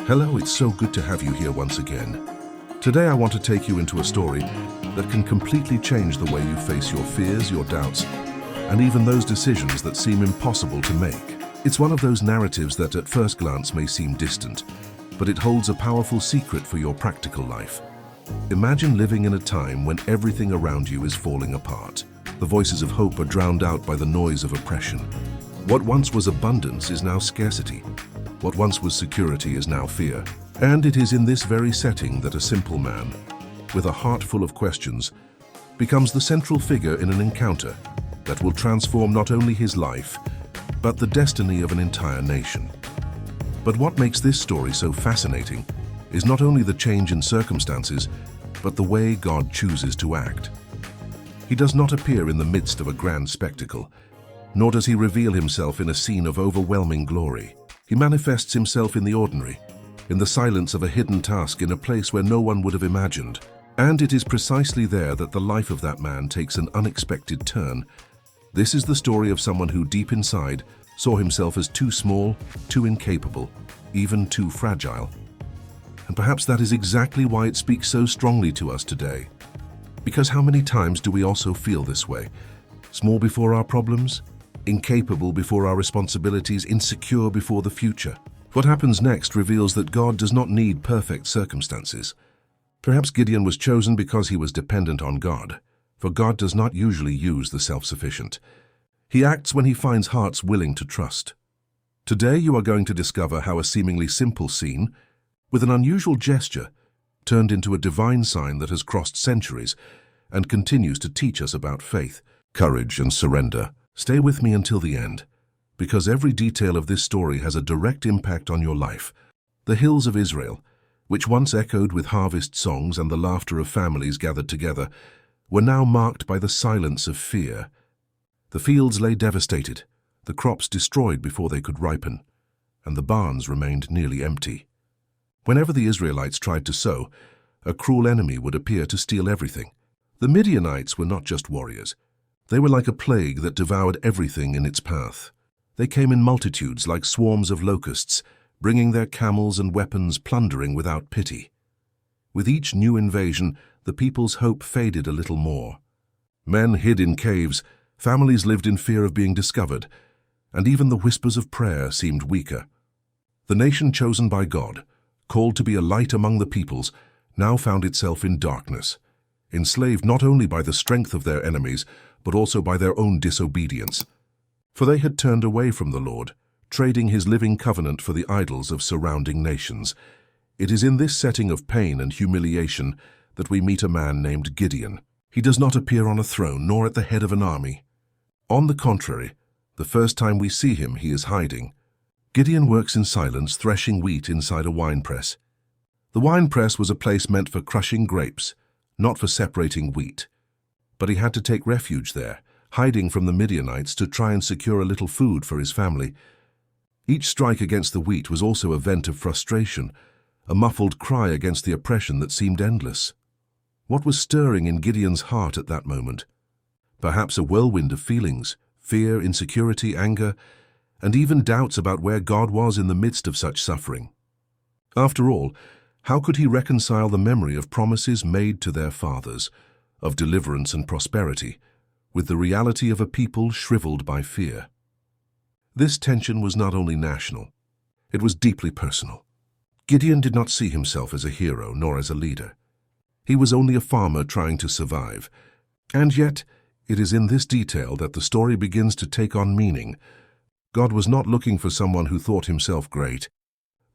Hello, it's so good to have you here once again. Today I want to take you into a story that can completely change the way you face your fears, your doubts, and even those decisions that seem impossible to make. It's one of those narratives that at first glance may seem distant, but it holds a powerful secret for your practical life. Imagine living in a time when everything around you is falling apart. The voices of hope are drowned out by the noise of oppression. What once was abundance is now scarcity. What once was security is now fear. And it is in this very setting that a simple man, with a heart full of questions, becomes the central figure in an encounter that will transform not only his life, but the destiny of an entire nation. But what makes this story so fascinating is not only the change in circumstances, but the way God chooses to act. He does not appear in the midst of a grand spectacle, nor does he reveal himself in a scene of overwhelming glory. He manifests himself in the ordinary, in the silence of a hidden task in a place where no one would have imagined. And it is precisely there that the life of that man takes an unexpected turn. This is the story of someone who deep inside saw himself as too small, too incapable, even too fragile. And perhaps that is exactly why it speaks so strongly to us today. Because how many times do we also feel this way? Small before our problems, incapable before our responsibilities, insecure before the future. What happens next reveals that God does not need perfect circumstances. Perhaps Gideon was chosen because he was dependent on God, for God does not usually use the self-sufficient. He acts when he finds hearts willing to trust. Today you are going to discover how a seemingly simple scene, with an unusual gesture, turned into a divine sign that has crossed centuries and continues to teach us about faith, courage, and surrender. Stay with me until the end, because every detail of this story has a direct impact on your life. The hills of Israel, which once echoed with harvest songs and the laughter of families gathered together, were now marked by the silence of fear. The fields lay devastated, the crops destroyed before they could ripen, and the barns remained nearly empty. Whenever the Israelites tried to sow, a cruel enemy would appear to steal everything. The Midianites were not just warriors. They were like a plague that devoured everything in its path. They came in multitudes like swarms of locusts, bringing their camels and weapons, plundering without pity. With each new invasion, the people's hope faded a little more. Men hid in caves, families lived in fear of being discovered, and even the whispers of prayer seemed weaker. The nation chosen by God, called to be a light among the peoples, now found itself in darkness, enslaved not only by the strength of their enemies, but also by their own disobedience. For they had turned away from the Lord, trading his living covenant for the idols of surrounding nations. It is in this setting of pain and humiliation that we meet a man named Gideon. He does not appear on a throne, nor at the head of an army. On the contrary, the first time we see him, he is hiding. Gideon works in silence, threshing wheat inside a winepress. The winepress was a place meant for crushing grapes, not for separating wheat. But he had to take refuge there, hiding from the Midianites to try and secure a little food for his family. Each strike against the wheat was also a vent of frustration, a muffled cry against the oppression that seemed endless. What was stirring in Gideon's heart at that moment? Perhaps a whirlwind of feelings, fear, insecurity, anger, and even doubts about where God was in the midst of such suffering. After all, how could he reconcile the memory of promises made to their fathers, of deliverance and prosperity, with the reality of a people shriveled by fear? This tension was not only national, it was deeply personal. Gideon did not see himself as a hero nor as a leader. He was only a farmer trying to survive. And yet, it is in this detail that the story begins to take on meaning. God was not looking for someone who thought himself great,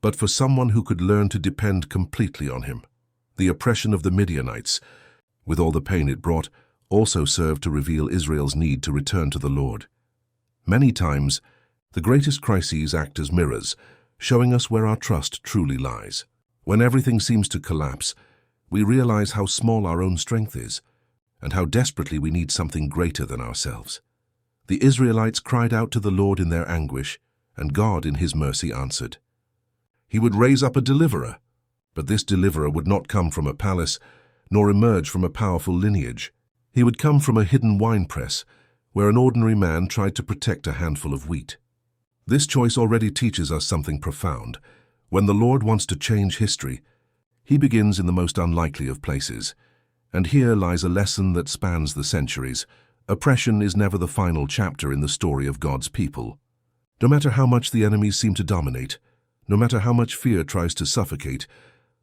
but for someone who could learn to depend completely on him. The oppression of the Midianites, with all the pain it brought, also served to reveal Israel's need to return to the Lord. Many times, the greatest crises act as mirrors, showing us where our trust truly lies. When everything seems to collapse, we realize how small our own strength is, and how desperately we need something greater than ourselves. The Israelites cried out to the Lord in their anguish, and God in his mercy answered. He would raise up a deliverer, but this deliverer would not come from a palace, nor emerge from a powerful lineage. He would come from a hidden winepress, where an ordinary man tried to protect a handful of wheat. This choice already teaches us something profound. When the Lord wants to change history, he begins in the most unlikely of places. And here lies a lesson that spans the centuries. Oppression is never the final chapter in the story of God's people. No matter how much the enemies seem to dominate, no matter how much fear tries to suffocate,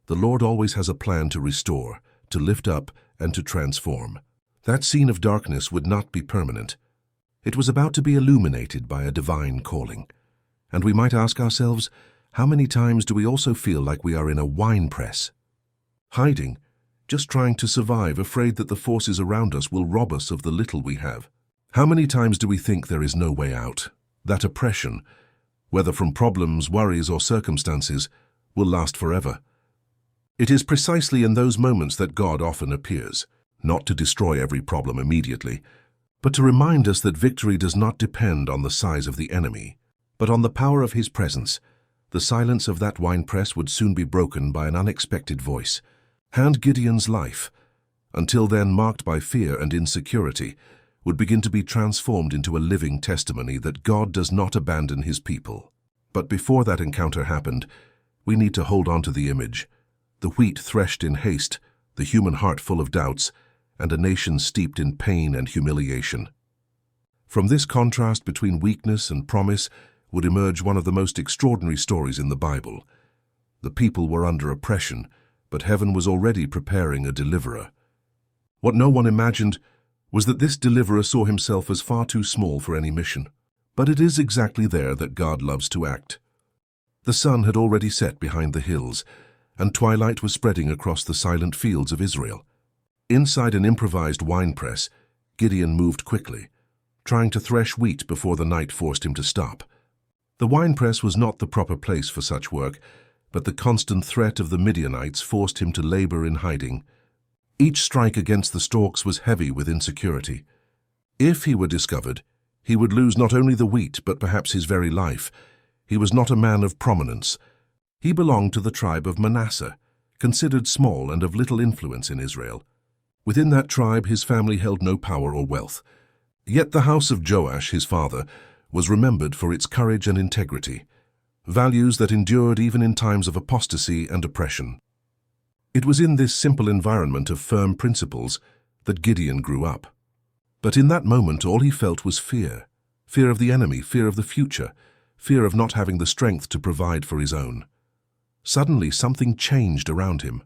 the Lord always has a plan to restore, to lift up, and to transform. That scene of darkness would not be permanent. It was about to be illuminated by a divine calling. And we might ask ourselves, how many times do we also feel like we are in a winepress? Hiding, just trying to survive, afraid that the forces around us will rob us of the little we have. How many times do we think there is no way out? That oppression, whether from problems, worries, or circumstances, will last forever. It is precisely in those moments that God often appears, not to destroy every problem immediately, but to remind us that victory does not depend on the size of the enemy, but on the power of his presence. The silence of that winepress would soon be broken by an unexpected voice. And Gideon's life, until then marked by fear and insecurity, would begin to be transformed into a living testimony that God does not abandon his people. But before that encounter happened, we need to hold on to the image. The wheat threshed in haste, the human heart full of doubts, and a nation steeped in pain and humiliation. From this contrast between weakness and promise would emerge one of the most extraordinary stories in the Bible. The people were under oppression, but heaven was already preparing a deliverer. What no one imagined was that this deliverer saw himself as far too small for any mission. But it is exactly there that God loves to act. The sun had already set behind the hills, and twilight was spreading across the silent fields of Israel. Inside an improvised winepress, Gideon moved quickly, trying to thresh wheat before the night forced him to stop. The winepress was not the proper place for such work, but the constant threat of the Midianites forced him to labor in hiding. Each strike against the stalks was heavy with insecurity. If he were discovered, he would lose not only the wheat, but perhaps his very life. He was not a man of prominence. He belonged to the tribe of Manasseh, considered small and of little influence in Israel. Within that tribe, his family held no power or wealth. Yet the house of Joash, his father, was remembered for its courage and integrity, values that endured even in times of apostasy and oppression. It was in this simple environment of firm principles that Gideon grew up. But in that moment, all he felt was fear. Fear of the enemy, fear of the future, fear of not having the strength to provide for his own. Suddenly, something changed around him.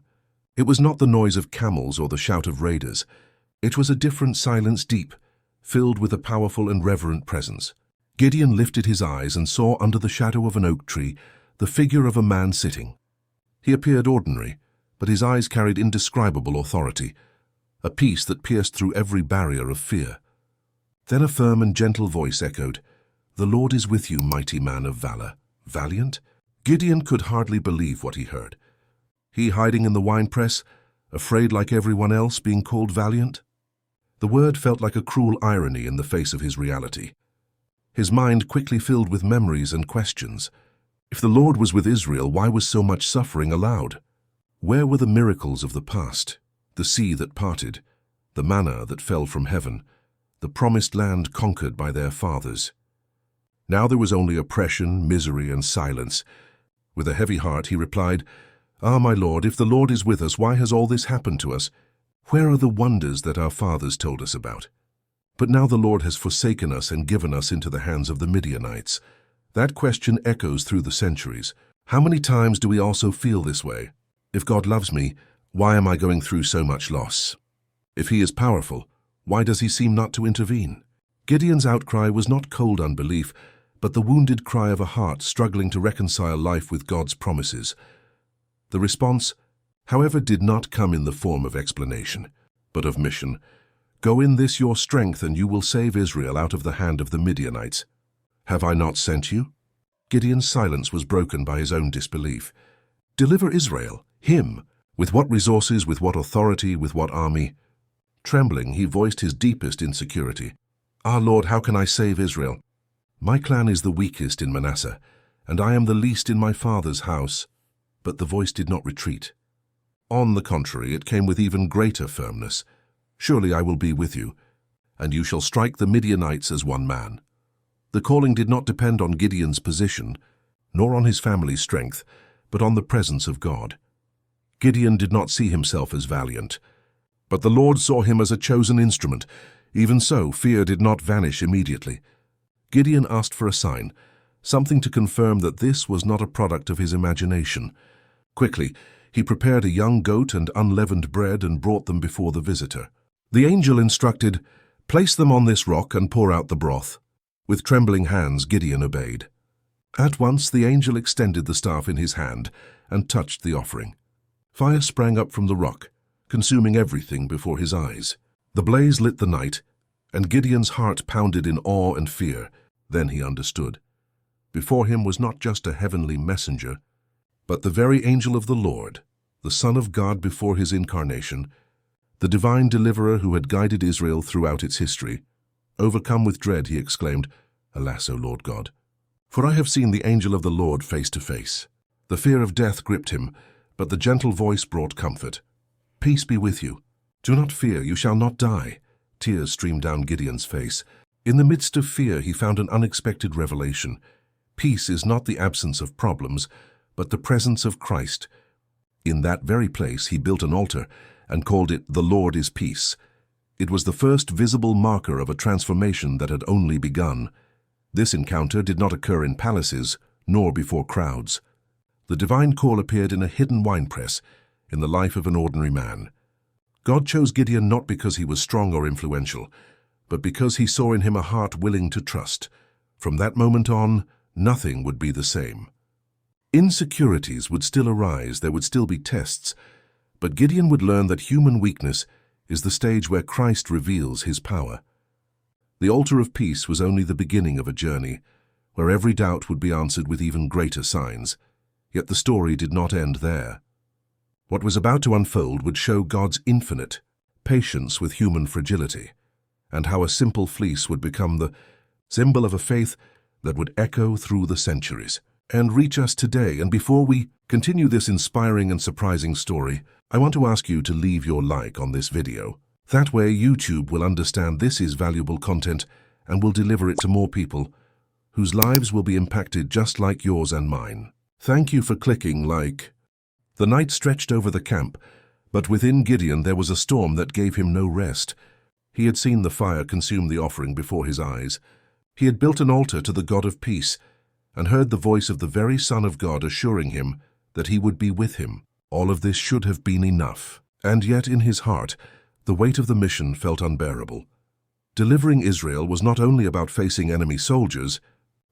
It was not the noise of camels or the shout of raiders. It was a different silence, deep, filled with a powerful and reverent presence. Gideon lifted his eyes and saw under the shadow of an oak tree the figure of a man sitting. He appeared ordinary, but his eyes carried indescribable authority, a peace that pierced through every barrier of fear. Then a firm and gentle voice echoed, "The Lord is with you, mighty man of valor." Valiant? Gideon could hardly believe what he heard. He hiding in the winepress, afraid like everyone else, being called valiant? The word felt like a cruel irony in the face of his reality. His mind quickly filled with memories and questions. If the Lord was with Israel, why was so much suffering allowed? Where were the miracles of the past? The sea that parted, the manna that fell from heaven, the promised land conquered by their fathers. Now there was only oppression, misery, and silence. With a heavy heart he replied, "Ah, my Lord, if the Lord is with us, why has all this happened to us? Where are the wonders that our fathers told us about? But now the Lord has forsaken us and given us into the hands of the Midianites." That question echoes through the centuries. How many times do we also feel this way? If God loves me, why am I going through so much loss? If he is powerful, why does he seem not to intervene? Gideon's outcry was not cold unbelief, but the wounded cry of a heart struggling to reconcile life with God's promises. The response, however, did not come in the form of explanation, but of mission. "Go in this your strength, and you will save Israel out of the hand of the Midianites. Have I not sent you?" Gideon's silence was broken by his own disbelief. Deliver Israel? Him? With what resources, with what authority, with what army? Trembling, he voiced his deepest insecurity. "Ah, Lord, how can I save Israel? My clan is the weakest in Manasseh, and I am the least in my father's house." But the voice did not retreat. On the contrary, it came with even greater firmness. "Surely I will be with you, and you shall strike the Midianites as one man." The calling did not depend on Gideon's position, nor on his family's strength, but on the presence of God. Gideon did not see himself as valiant, but the Lord saw him as a chosen instrument. Even so, fear did not vanish immediately. Gideon asked for a sign, something to confirm that this was not a product of his imagination. Quickly, he prepared a young goat and unleavened bread and brought them before the visitor. The angel instructed, "Place them on this rock and pour out the broth." With trembling hands, Gideon obeyed. At once, the angel extended the staff in his hand and touched the offering. Fire sprang up from the rock, consuming everything before his eyes. The blaze lit the night, and Gideon's heart pounded in awe and fear. Then he understood. Before him was not just a heavenly messenger, but the very angel of the Lord, the Son of God before his incarnation, the divine deliverer who had guided Israel throughout its history. Overcome with dread, he exclaimed, "Alas, O Lord God, for I have seen the angel of the Lord face to face." The fear of death gripped him, but the gentle voice brought comfort. "Peace be with you. Do not fear, you shall not die." Tears streamed down Gideon's face. In the midst of fear, he found an unexpected revelation. Peace is not the absence of problems, but the presence of Christ. In that very place, he built an altar and called it "The Lord is Peace." It was the first visible marker of a transformation that had only begun. This encounter did not occur in palaces, nor before crowds. The divine call appeared in a hidden winepress, in the life of an ordinary man. God chose Gideon not because he was strong or influential, but because he saw in him a heart willing to trust. From that moment on, nothing would be the same. Insecurities would still arise, there would still be tests, but Gideon would learn that human weakness is the stage where Christ reveals his power. The altar of peace was only the beginning of a journey, where every doubt would be answered with even greater signs. Yet the story did not end there. What was about to unfold would show God's infinite patience with human fragility, and how a simple fleece would become the symbol of a faith that would echo through the centuries and reach us today. And before we continue this inspiring and surprising story, I want to ask you to leave your like on this video. That way YouTube will understand this is valuable content and will deliver it to more people whose lives will be impacted just like yours and mine. Thank you for clicking like. The night stretched over the camp, but within Gideon there was a storm that gave him no rest. He had seen the fire consume the offering before his eyes. He had built an altar to the God of peace and heard the voice of the very Son of God assuring him that he would be with him. All of this should have been enough. And yet in his heart, the weight of the mission felt unbearable. Delivering Israel was not only about facing enemy soldiers,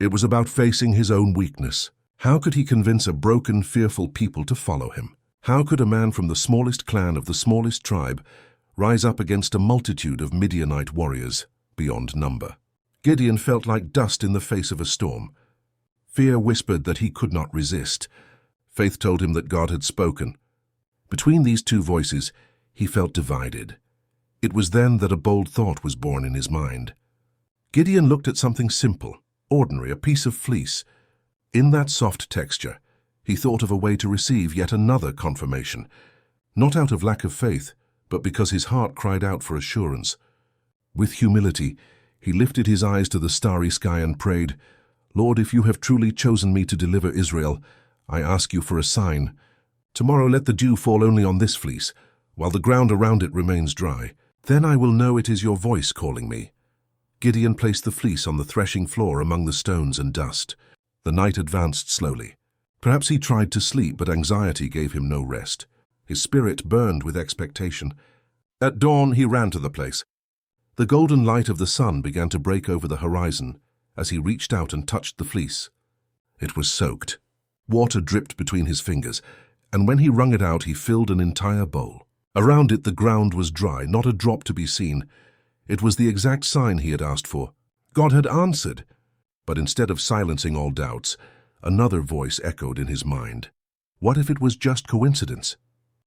it was about facing his own weakness. How could he convince a broken, fearful people to follow him? How could a man from the smallest clan of the smallest tribe rise up against a multitude of Midianite warriors beyond number? Gideon felt like dust in the face of a storm. Fear whispered that he could not resist. Faith told him that God had spoken. Between these two voices, he felt divided. It was then that a bold thought was born in his mind. Gideon looked at something simple, ordinary, a piece of fleece. In that soft texture, he thought of a way to receive yet another confirmation, not out of lack of faith, but because his heart cried out for assurance. With humility, he lifted his eyes to the starry sky and prayed, "Lord, if you have truly chosen me to deliver Israel, I ask you for a sign. Tomorrow let the dew fall only on this fleece, while the ground around it remains dry. Then I will know it is your voice calling me." Gideon placed the fleece on the threshing floor among the stones and dust. The night advanced slowly. Perhaps he tried to sleep, but anxiety gave him no rest. His spirit burned with expectation. At dawn, he ran to the place. The golden light of the sun began to break over the horizon as he reached out and touched the fleece. It was soaked. Water dripped between his fingers, and when he wrung it out, he filled an entire bowl. Around it, the ground was dry, not a drop to be seen. It was the exact sign he had asked for. God had answered. But instead of silencing all doubts, another voice echoed in his mind. What if it was just coincidence?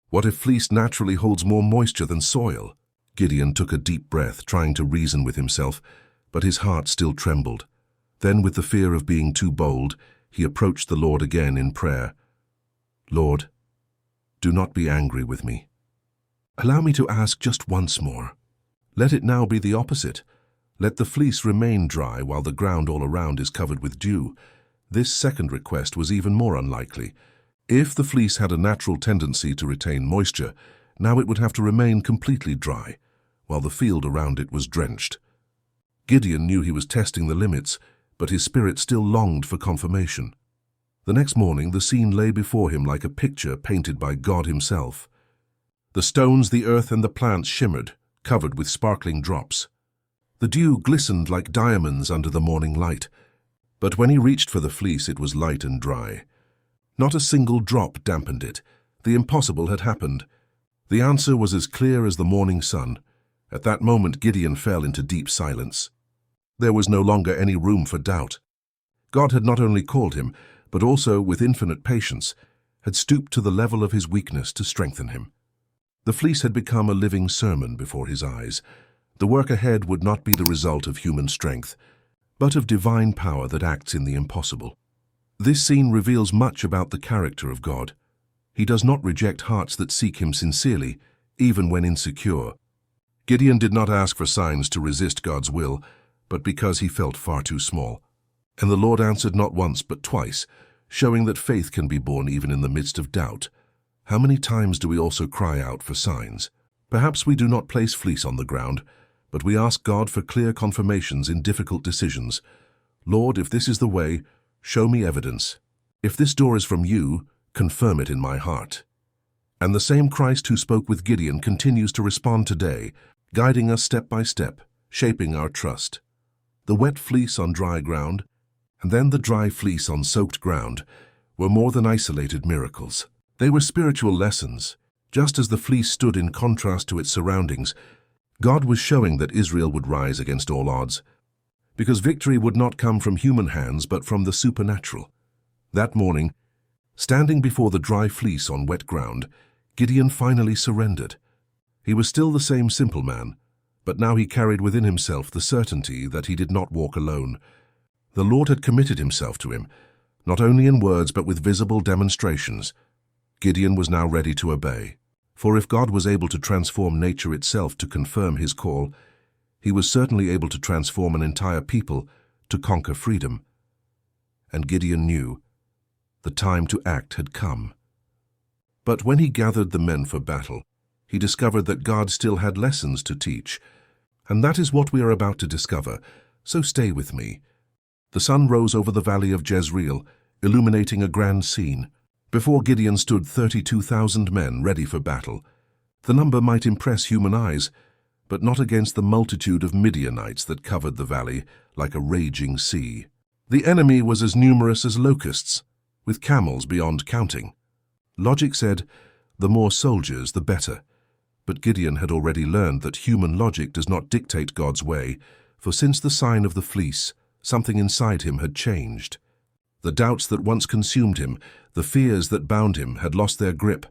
What if fleece naturally holds more moisture than soil? Gideon took a deep breath, trying to reason with himself, but his heart still trembled. Then, with the fear of being too bold, he approached the Lord again in prayer. "Lord, do not be angry with me. Allow me to ask just once more. Let it now be the opposite. Let the fleece remain dry while the ground all around is covered with dew." This second request was even more unlikely. If the fleece had a natural tendency to retain moisture, now it would have to remain completely dry, while the field around it was drenched. Gideon knew he was testing the limits, but his spirit still longed for confirmation. The next morning, the scene lay before him like a picture painted by God himself. The stones, the earth, and the plants shimmered, covered with sparkling drops. The dew glistened like diamonds under the morning light, but when he reached for the fleece, it was light and dry. Not a single drop dampened it. The impossible had happened. The answer was as clear as the morning sun. At that moment, Gideon fell into deep silence. There was no longer any room for doubt. God had not only called him, but also, with infinite patience, had stooped to the level of his weakness to strengthen him. The fleece had become a living sermon before his eyes. The work ahead would not be the result of human strength, but of divine power that acts in the impossible. This scene reveals much about the character of God. He does not reject hearts that seek him sincerely, even when insecure. Gideon did not ask for signs to resist God's will, but because he felt far too small. And the Lord answered not once but twice, showing that faith can be born even in the midst of doubt. How many times do we also cry out for signs? Perhaps we do not place fleece on the ground, but we ask God for clear confirmations in difficult decisions. Lord, if this is the way, show me evidence. If this door is from you, confirm it in my heart. And the same Christ who spoke with Gideon continues to respond today, guiding us step by step, shaping our trust. The wet fleece on dry ground, and then the dry fleece on soaked ground, were more than isolated miracles. They were spiritual lessons. Just as the fleece stood in contrast to its surroundings, God was showing that Israel would rise against all odds, because victory would not come from human hands but from the supernatural. That morning, standing before the dry fleece on wet ground, Gideon finally surrendered. He was still the same simple man, but now he carried within himself the certainty that he did not walk alone. The Lord had committed himself to him, not only in words but with visible demonstrations. Gideon was now ready to obey. For if God was able to transform nature itself to confirm his call, he was certainly able to transform an entire people to conquer freedom. And Gideon knew the time to act had come. But when he gathered the men for battle, he discovered that God still had lessons to teach. And that is what we are about to discover, so stay with me. The sun rose over the valley of Jezreel, illuminating a grand scene. Before Gideon stood 32,000 men ready for battle. The number might impress human eyes, but not against the multitude of Midianites that covered the valley like a raging sea. The enemy was as numerous as locusts, with camels beyond counting. Logic said, the more soldiers, the better. But Gideon had already learned that human logic does not dictate God's way, for since the sign of the fleece, something inside him had changed. The doubts that once consumed him, the fears that bound him, had lost their grip.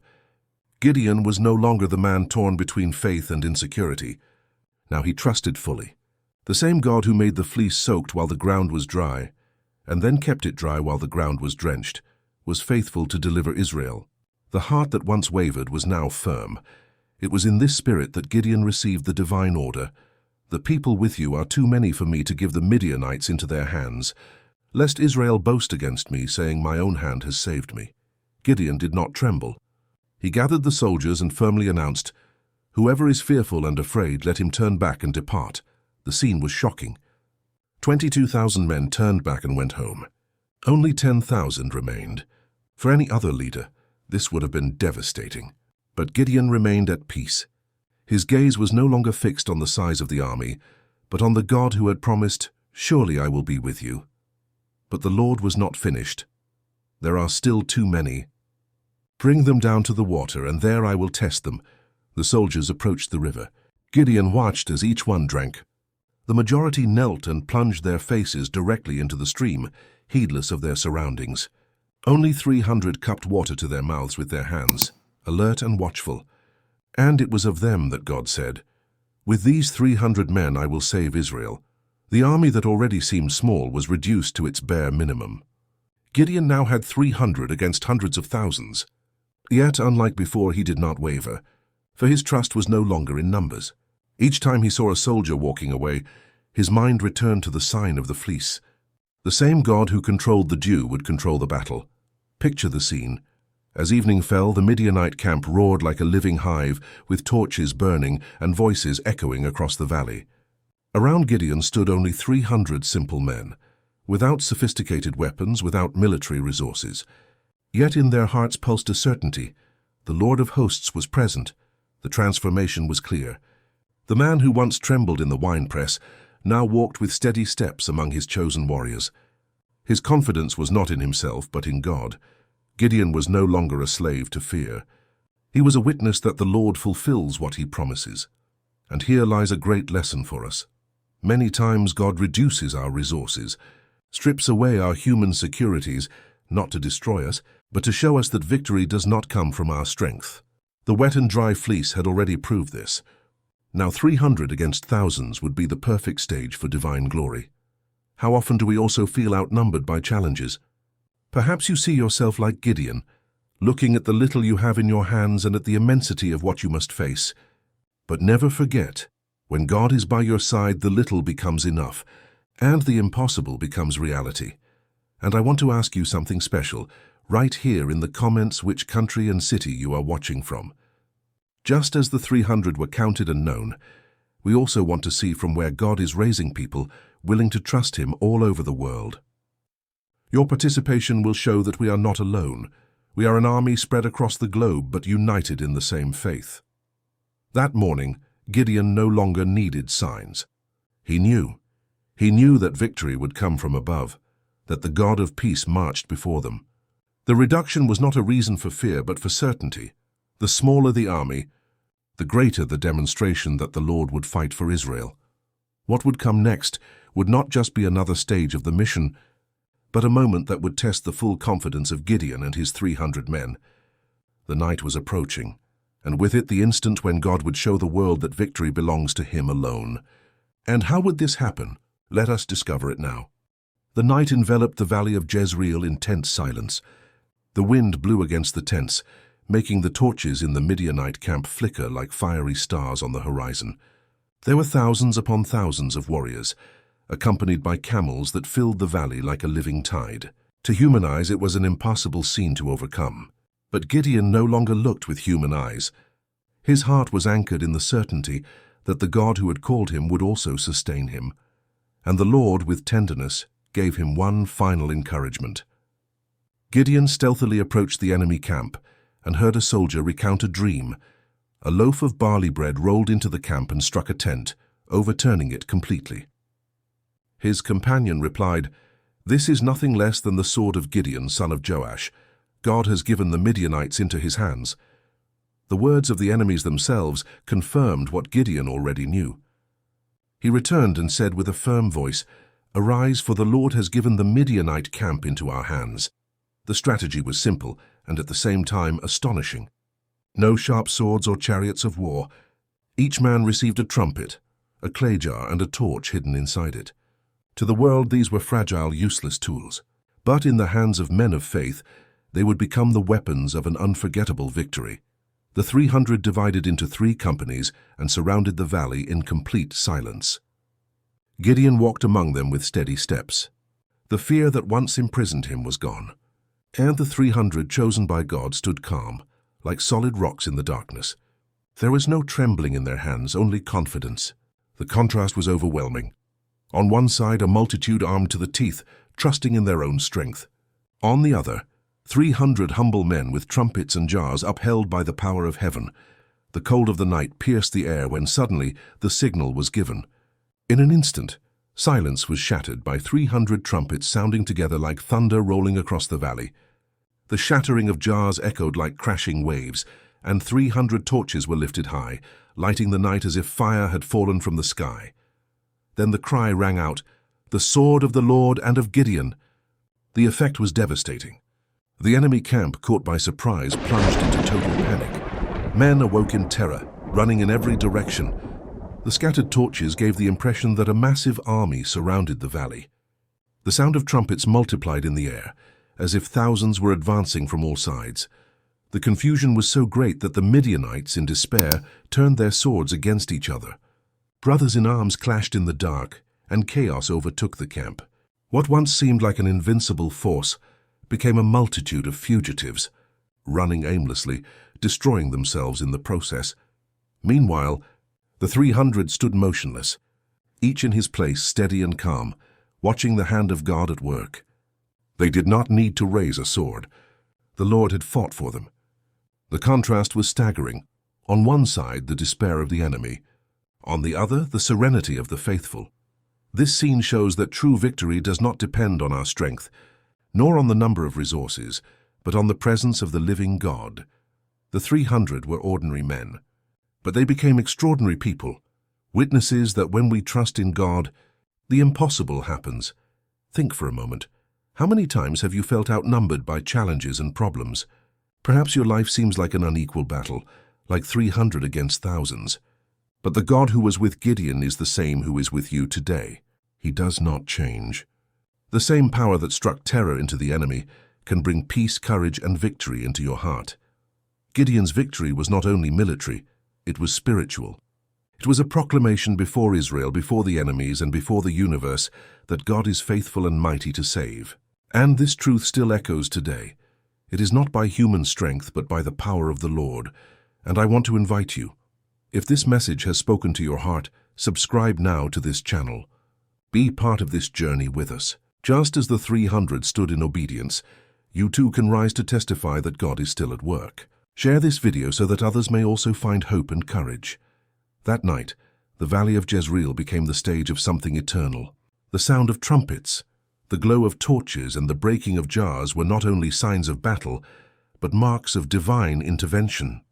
Gideon was no longer the man torn between faith and insecurity. Now he trusted fully. The same God who made the fleece soaked while the ground was dry, and then kept it dry while the ground was drenched, was faithful to deliver Israel. The heart that once wavered was now firm. It was in this spirit that Gideon received the divine order. The people with you are too many for me to give the Midianites into their hands, lest Israel boast against me, saying, my own hand has saved me. Gideon did not tremble. He gathered the soldiers and firmly announced, whoever is fearful and afraid, let him turn back and depart. The scene was shocking. 22,000 men turned back and went home. Only 10,000 remained. For any other leader, this would have been devastating. But Gideon remained at peace. His gaze was no longer fixed on the size of the army, but on the God who had promised, surely I will be with you. But the Lord was not finished. There are still too many. Bring them down to the water, and there I will test them. The soldiers approached the river. Gideon watched as each one drank. The majority knelt and plunged their faces directly into the stream, heedless of their surroundings. Only 300 cupped water to their mouths with their hands, alert and watchful. And it was of them that God said, with these 300 men I will save Israel. The army that already seemed small was reduced to its bare minimum. Gideon now had 300 against hundreds of thousands. Yet, unlike before, he did not waver, for his trust was no longer in numbers. Each time he saw a soldier walking away, his mind returned to the sign of the fleece. The same God who controlled the dew would control the battle. Picture the scene. As evening fell, the Midianite camp roared like a living hive, with torches burning and voices echoing across the valley. Around Gideon stood only 300 simple men, without sophisticated weapons, without military resources. Yet in their hearts pulsed a certainty. The Lord of hosts was present. The transformation was clear. The man who once trembled in the winepress now walked with steady steps among his chosen warriors. His confidence was not in himself, but in God. Gideon was no longer a slave to fear. He was a witness that the Lord fulfills what he promises. And here lies a great lesson for us. Many times God reduces our resources, strips away our human securities, not to destroy us, but to show us that victory does not come from our strength. The wet and dry fleece had already proved this. Now 300 against thousands would be the perfect stage for divine glory. How often do we also feel outnumbered by challenges? Perhaps you see yourself like Gideon, looking at the little you have in your hands and at the immensity of what you must face. But never forget, when God is by your side, the little becomes enough, and the impossible becomes reality. And I want to ask you something special, right here in the comments, which country and city you are watching from. Just as the 300 were counted and known, we also want to see from where God is raising people willing to trust Him all over the world. Your participation will show that we are not alone. We are an army spread across the globe, but united in the same faith. That morning, Gideon no longer needed signs. He knew that victory would come from above, that the God of peace marched before them. The reduction was not a reason for fear, but for certainty. The smaller the army, the greater the demonstration that the Lord would fight for Israel. What would come next would not just be another stage of the mission, but a moment that would test the full confidence of Gideon and his 300 men. The night was approaching, and with it the instant when God would show the world that victory belongs to Him alone. And how would this happen? Let us discover it now. The night enveloped the valley of Jezreel in tense silence. The wind blew against the tents, making the torches in the Midianite camp flicker like fiery stars on the horizon. There were thousands upon thousands of warriors, accompanied by camels that filled the valley like a living tide. To human eyes, it was an impossible scene to overcome. But Gideon no longer looked with human eyes. His heart was anchored in the certainty that the God who had called him would also sustain him. And the Lord, with tenderness, gave him one final encouragement. Gideon stealthily approached the enemy camp and heard a soldier recount a dream. A loaf of barley bread rolled into the camp and struck a tent, overturning it completely. His companion replied, "This is nothing less than the sword of Gideon, son of Joash. God has given the Midianites into his hands." The words of the enemies themselves confirmed what Gideon already knew. He returned and said with a firm voice, "Arise, for the Lord has given the Midianite camp into our hands." The strategy was simple and at the same time astonishing. No sharp swords or chariots of war. Each man received a trumpet, a clay jar, and a torch hidden inside it. To the world, these were fragile, useless tools. But in the hands of men of faith, they would become the weapons of an unforgettable victory. The 300 divided into 3 companies and surrounded the valley in complete silence. Gideon walked among them with steady steps. The fear that once imprisoned him was gone, and the 300 chosen by God stood calm, like solid rocks in the darkness. There was no trembling in their hands, only confidence. The contrast was overwhelming. On one side, a multitude armed to the teeth, trusting in their own strength. On the other, 300 humble men with trumpets and jars upheld by the power of heaven. The cold of the night pierced the air when suddenly the signal was given. In an instant, silence was shattered by 300 trumpets sounding together like thunder rolling across the valley. The shattering of jars echoed like crashing waves, and 300 torches were lifted high, lighting the night as if fire had fallen from the sky. Then the cry rang out, "The sword of the Lord and of Gideon." The effect was devastating. The enemy camp, caught by surprise, plunged into total panic. Men awoke in terror, running in every direction. The scattered torches gave the impression that a massive army surrounded the valley. The sound of trumpets multiplied in the air, as if thousands were advancing from all sides. The confusion was so great that the Midianites, in despair, turned their swords against each other. Brothers in arms clashed in the dark, and chaos overtook the camp. What once seemed like an invincible force became a multitude of fugitives. running aimlessly, destroying themselves in the process. Meanwhile, the 300 stood motionless, each in his place, steady and calm, watching the hand of God at work. They did not need to raise a sword. The Lord had fought for them. The contrast was staggering. On one side, the despair of the enemy. On the other, the serenity of the faithful. This scene shows that true victory does not depend on our strength, nor on the number of resources, but on the presence of the living God. The 300 were ordinary men, but they became extraordinary people, witnesses that when we trust in God, the impossible happens. Think for a moment. How many times have you felt outnumbered by challenges and problems? Perhaps your life seems like an unequal battle, like 300 against thousands. But the God who was with Gideon is the same who is with you today. He does not change. The same power that struck terror into the enemy can bring peace, courage, and victory into your heart. Gideon's victory was not only military, it was spiritual. It was a proclamation before Israel, before the enemies, and before the universe that God is faithful and mighty to save. And this truth still echoes today. It is not by human strength, but by the power of the Lord. And I want to invite you. If this message has spoken to your heart, subscribe now to this channel. Be part of this journey with us. Just as the 300 stood in obedience, you too can rise to testify that God is still at work. Share this video so that others may also find hope and courage. That night, the valley of Jezreel became the stage of something eternal. The sound of trumpets, the glow of torches, and the breaking of jars were not only signs of battle, but marks of divine intervention.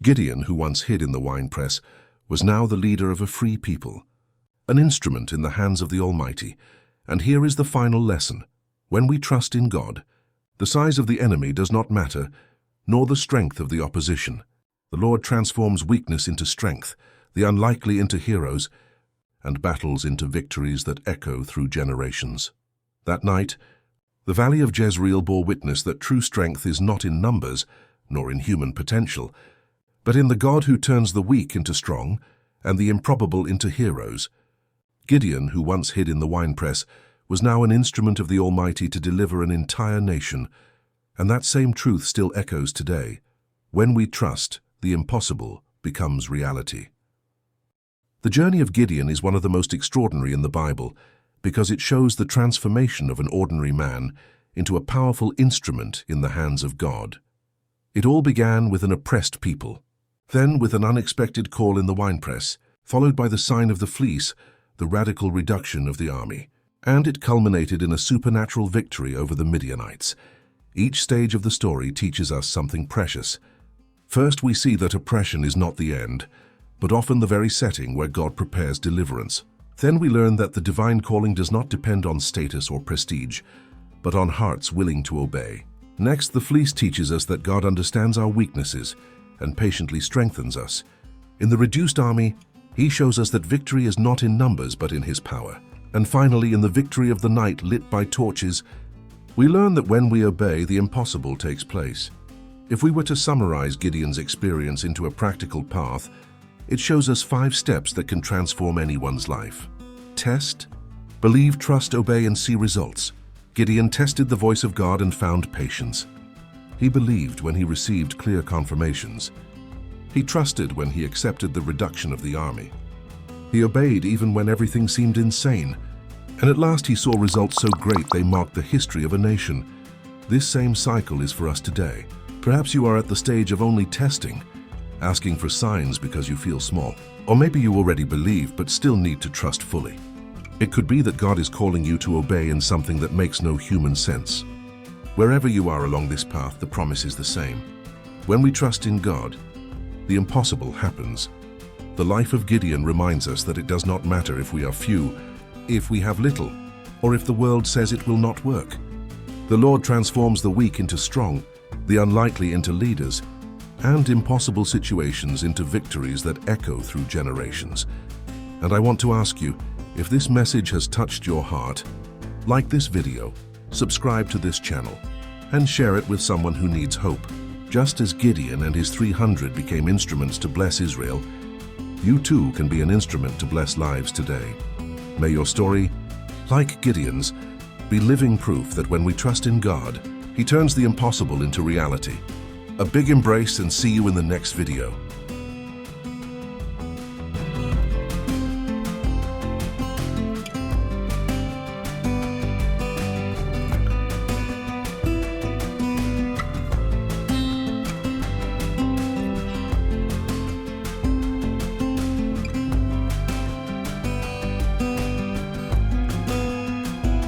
Gideon, who once hid in the winepress, was now the leader of a free people, an instrument in the hands of the Almighty. And here is the final lesson. When we trust in God, the size of the enemy does not matter, nor the strength of the opposition. The Lord transforms weakness into strength, the unlikely into heroes, and battles into victories that echo through generations. That night, the valley of Jezreel bore witness that true strength is not in numbers, nor in human potential, but in the God who turns the weak into strong and the improbable into heroes. Gideon, who once hid in the winepress, was now an instrument of the Almighty to deliver an entire nation, and that same truth still echoes today. When we trust, the impossible becomes reality. The journey of Gideon is one of the most extraordinary in the Bible because it shows the transformation of an ordinary man into a powerful instrument in the hands of God. It all began with an oppressed people, then with an unexpected call in the winepress, followed by the sign of the fleece, the radical reduction of the army, and it culminated in a supernatural victory over the Midianites. Each stage of the story teaches us something precious. First, we see that oppression is not the end, but often the very setting where God prepares deliverance. Then we learn that the divine calling does not depend on status or prestige, but on hearts willing to obey. Next, the fleece teaches us that God understands our weaknesses and patiently strengthens us. In the reduced army, He shows us that victory is not in numbers but in His power. And finally, in the victory of the night lit by torches, we learn that when we obey, the impossible takes place. If we were to summarize Gideon's experience into a practical path, it shows us 5 steps that can transform anyone's life. Test, believe, trust, obey, and see results. Gideon tested the voice of God and found patience. He believed when he received clear confirmations. He trusted when he accepted the reduction of the army. He obeyed even when everything seemed insane. And at last he saw results so great they marked the history of a nation. This same cycle is for us today. Perhaps you are at the stage of only testing, asking for signs because you feel small. Or maybe you already believe but still need to trust fully. It could be that God is calling you to obey in something that makes no human sense. Wherever you are along this path, the promise is the same. When we trust in God, the impossible happens. The life of Gideon reminds us that it does not matter if we are few, if we have little, or if the world says it will not work. The Lord transforms the weak into strong, the unlikely into leaders, and impossible situations into victories that echo through generations. And I want to ask you, if this message has touched your heart, like this video, subscribe to this channel, and share it with someone who needs hope. Just as Gideon and his 300 became instruments to bless Israel, you too can be an instrument to bless lives today. May your story, like Gideon's, be living proof that when we trust in God, He turns the impossible into reality. A big embrace and see you in the next video.